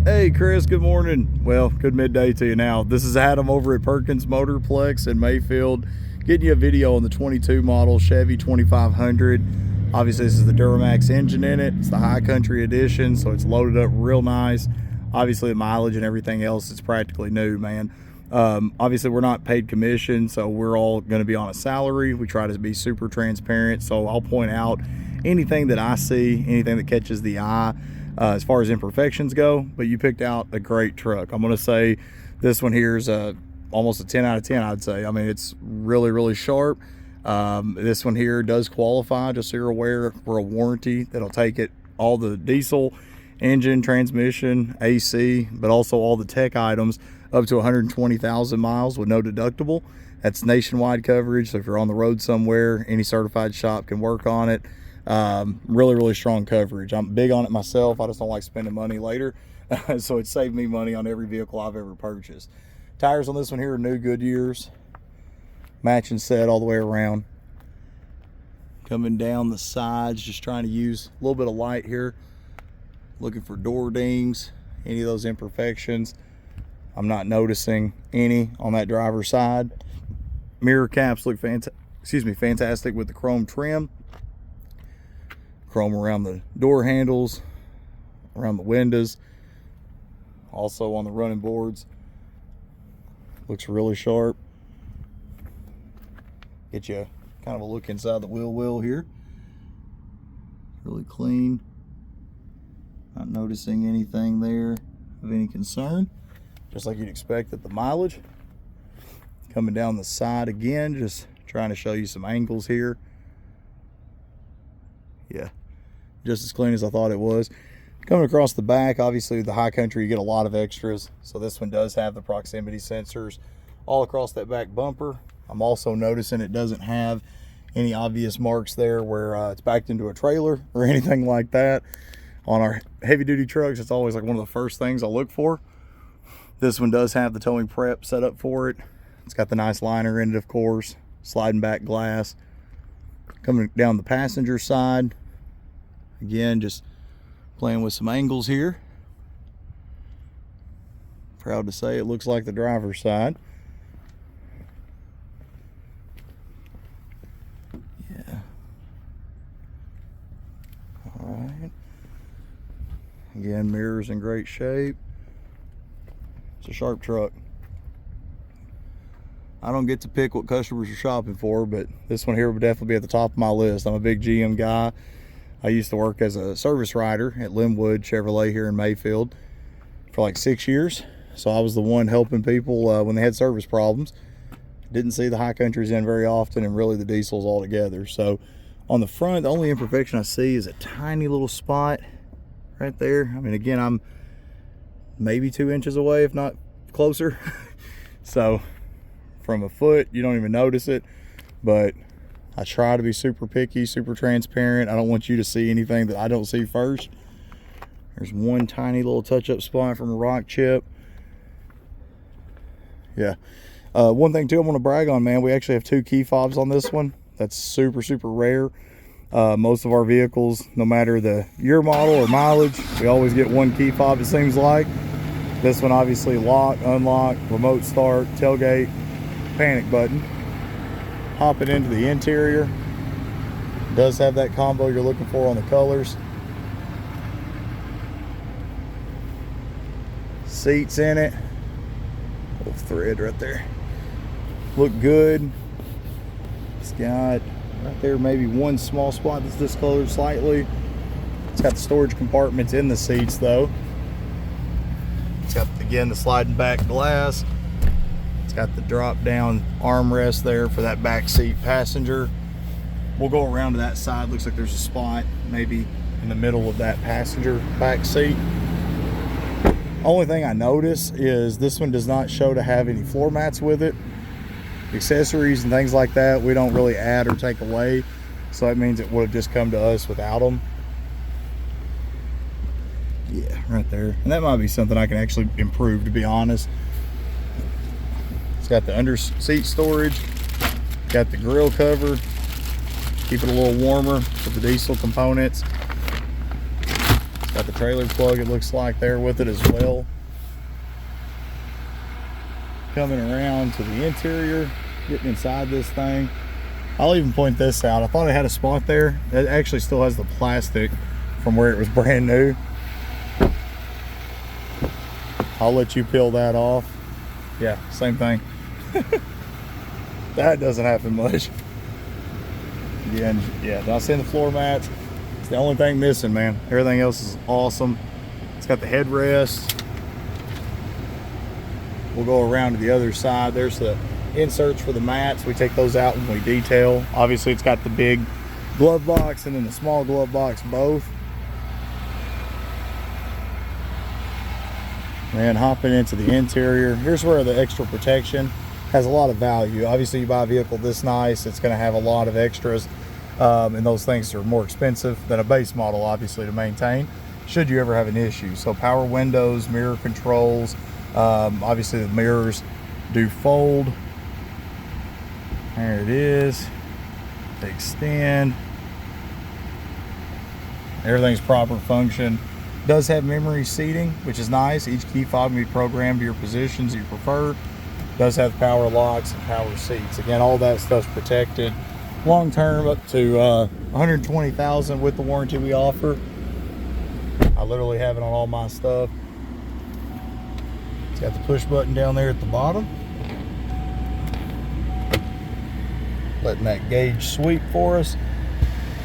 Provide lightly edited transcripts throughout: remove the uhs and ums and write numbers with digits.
Hey Chris, good morning. Well, good midday to you now. This is Adam over at Perkins Motorplex in Mayfield, getting you a video on the 22 model Chevy 2500. Obviously this is the Duramax engine in it. It's the High Country edition, so it's loaded up real nice. Obviously the mileage and everything else is practically new, man. Obviously we're not paid commission, so we're all going to be on a salary. We try to be super transparent, so I'll point out anything that I see, anything that catches the eye as far as imperfections go. But you picked out a great truck. I'm going to say this one here is almost a 10 out of 10, I'd say. I mean, it's really sharp. This one here does qualify, just so you're aware, for a warranty that'll take it all the diesel, engine, transmission, AC, but also all the tech items up to 120,000 miles with no deductible. That's nationwide coverage, so if you're on the road somewhere, any certified shop can work on it. Really strong coverage. I'm big on it myself. I just don't like spending money later. So it saved me money on every vehicle I've ever purchased. Tires on this one here are new Goodyears, matching set all the way around. Coming down the sides, just trying to use a little bit of light here, looking for door dings, any of those imperfections. I'm not noticing any on that driver's side. Mirror caps look fantastic with the chrome trim. Chrome around the door handles, around the windows, also on the running boards. Looks really sharp. Get you kind of a look inside the wheel well here. Really clean. Not noticing anything there of any concern. Just like you'd expect at the mileage. Coming down the side again, just trying to show you some angles here. Yeah, just as clean as I thought it was. Coming across the back, obviously the High Country, you get a lot of extras. So this one does have the proximity sensors all across that back bumper. I'm also noticing it doesn't have any obvious marks there where it's backed into a trailer or anything like that. On our heavy duty trucks, it's always like one of the first things I look for. This one does have the towing prep set up for it. It's got the nice liner in it, of course, sliding back glass. Coming down the passenger side, again, just playing with some angles here. Proud to say it looks like the driver's side. Yeah. All right. Again, mirrors in great shape. It's a sharp truck. I don't get to pick what customers are shopping for, but this one here would definitely be at the top of my list. I'm a big GM guy. I used to work as a service rider at Linwood Chevrolet here in Mayfield for like 6 years. So I was the one helping people when they had service problems. Didn't see the High Countries in very often, and really the diesels altogether. So on the front, the only imperfection I see is a tiny little spot right there. I mean, again, I'm maybe 2 inches away, if not closer. So from a foot, you don't even notice it. But I try to be super picky, super transparent. I don't want you to see anything that I don't see first. There's one tiny little touch-up spot from a rock chip. Yeah. One thing too I want to brag on, man, we actually have 2 key fobs on this one. That's super rare. Most of our vehicles, no matter the year model or mileage, we always get 1 key fob, it seems like. This one obviously lock, unlock, remote start, tailgate, panic button. Hopping into the interior, does have that combo you're looking for on the colors. Seats in it, little thread right there, look good. It's got right there maybe one small spot that's discolored slightly. It's got the storage compartments in the seats though. It's got, again, the sliding back glass. It's got the drop down armrest there for that back seat passenger. We'll go around to that side. Looks like there's a spot maybe in the middle of that passenger back seat. Only thing I notice is this one does not show to have any floor mats with it. Accessories and things like that we don't really add or take away, so that means it would have just come to us without them. Yeah, right there. And that might be something I can actually improve, to be honest. It's got the under seat storage, got the grill cover, keep it a little warmer with the diesel components. It's Got the trailer plug, it looks like, there with it as well. Coming around to the interior, getting inside this thing. I'll even point this out. I thought it had a spot there. It actually still has the plastic from where it was brand new. I'll let you peel that off. Yeah, same thing. That doesn't happen much. Again, yeah, not seeing the floor mats. It's the only thing missing, man. Everything else is awesome. It's got the headrest. We'll go around to the other side. There's the inserts for the mats. We take those out when we detail. Obviously, it's got the big glove box and then the small glove box both. And hopping into the interior, here's where the extra protection has a lot of value. Obviously, you buy a vehicle this nice, it's going to have a lot of extras, and those things are more expensive than a base model, obviously, to maintain, should you ever have an issue. So power windows, mirror controls, obviously the mirrors do fold. There it is. They extend. Everything's proper function. Does have memory seating, which is nice. Each key fob can be programmed to your positions that you prefer. Does have power locks and power seats. Again, all that stuff's protected long term, up to 120,000 with the warranty we offer. I literally have it on all my stuff. It's got the push button down there at the bottom, letting that gauge sweep for us.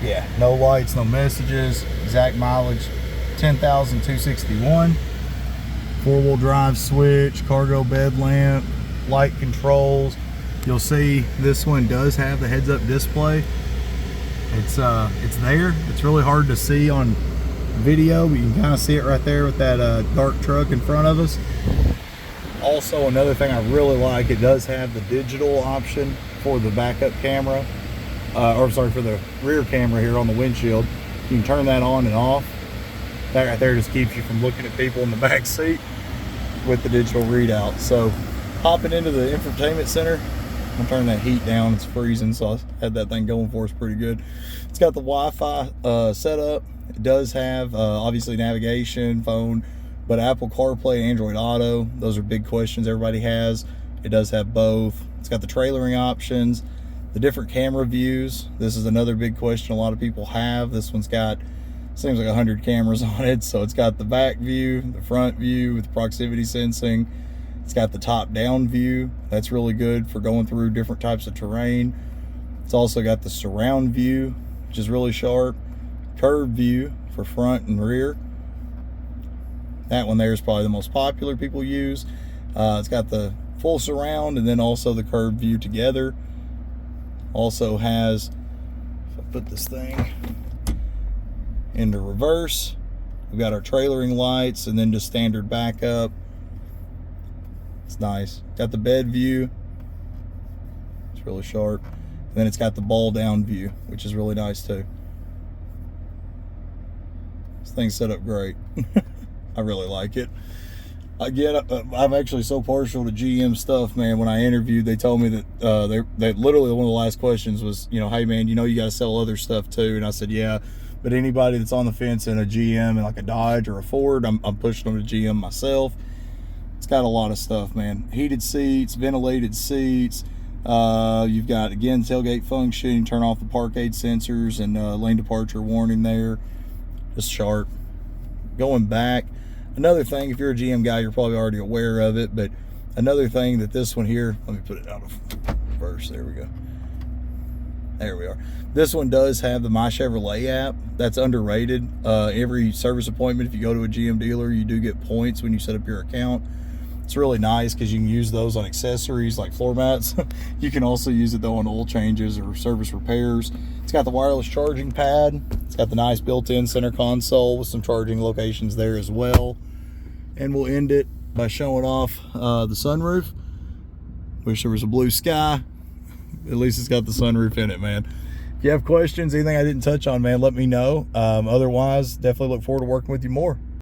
Yeah, no lights, no messages. Exact mileage 10,261. Four-wheel drive switch, cargo bed lamp, light controls. You'll see this one does have the heads-up display. It's there. It's really hard to see on video, but you can kind of see it right there with that dark truck in front of us. Also, another thing I really like, it does have the digital option for the backup camera, or sorry, for the rear camera here on the windshield. You can turn that on and off. That right there just keeps you from looking at people in the back seat with the digital readout. So hopping into the infotainment center, I'm gonna turn that heat down. It's freezing, so I had that thing going for us pretty good. It's got the Wi-Fi setup. It does have obviously navigation, phone, but Apple CarPlay, Android Auto, those are big questions everybody has. It does have both. It's got the trailering options, the different camera views. This is another big question a lot of people have. This one's got, seems like 100 cameras on it. So it's got the back view, the front view with proximity sensing. It's got the top down view. That's really good for going through different types of terrain. It's also got the surround view, which is really sharp. Curved view for front and rear. That one there is probably the most popular people use. It's got the full surround and then also the curved view together. Also has, if I put this thing into reverse, we've got our trailering lights and then just standard backup. It's nice. Got the bed view. It's really sharp. And then it's got the ball down view, which is really nice too. This thing's set up great. I really like it. Again, I'm actually so partial to GM stuff, man. When I interviewed, they told me that they literally one of the last questions was, you know, hey man, you know you got to sell other stuff too. And I said, yeah, but anybody that's on the fence in a GM and like a Dodge or a Ford, I'm pushing them to GM myself. It's got a lot of stuff, man. Heated seats, ventilated seats. You've got, again, tailgate function. You can turn off the park aid sensors and lane departure warning there. Just sharp. Going back, another thing, if you're a GM guy, you're probably already aware of it, but another thing that this one here, let me put it out of reverse. There we go. There we are. This one does have the My Chevrolet app. That's underrated. Every service appointment, if you go to a GM dealer, you do get points when you set up your account. It's really nice because you can use those on accessories like floor mats. You can also use it though on oil changes or service repairs. It's got the wireless charging pad. It's got the nice built-in center console with some charging locations there as well. And we'll end it by showing off the sunroof. Wish there was a blue sky. At least it's got the sunroof in it, man. If you have questions, anything I didn't touch on, man, let me know. Otherwise, definitely look forward to working with you more.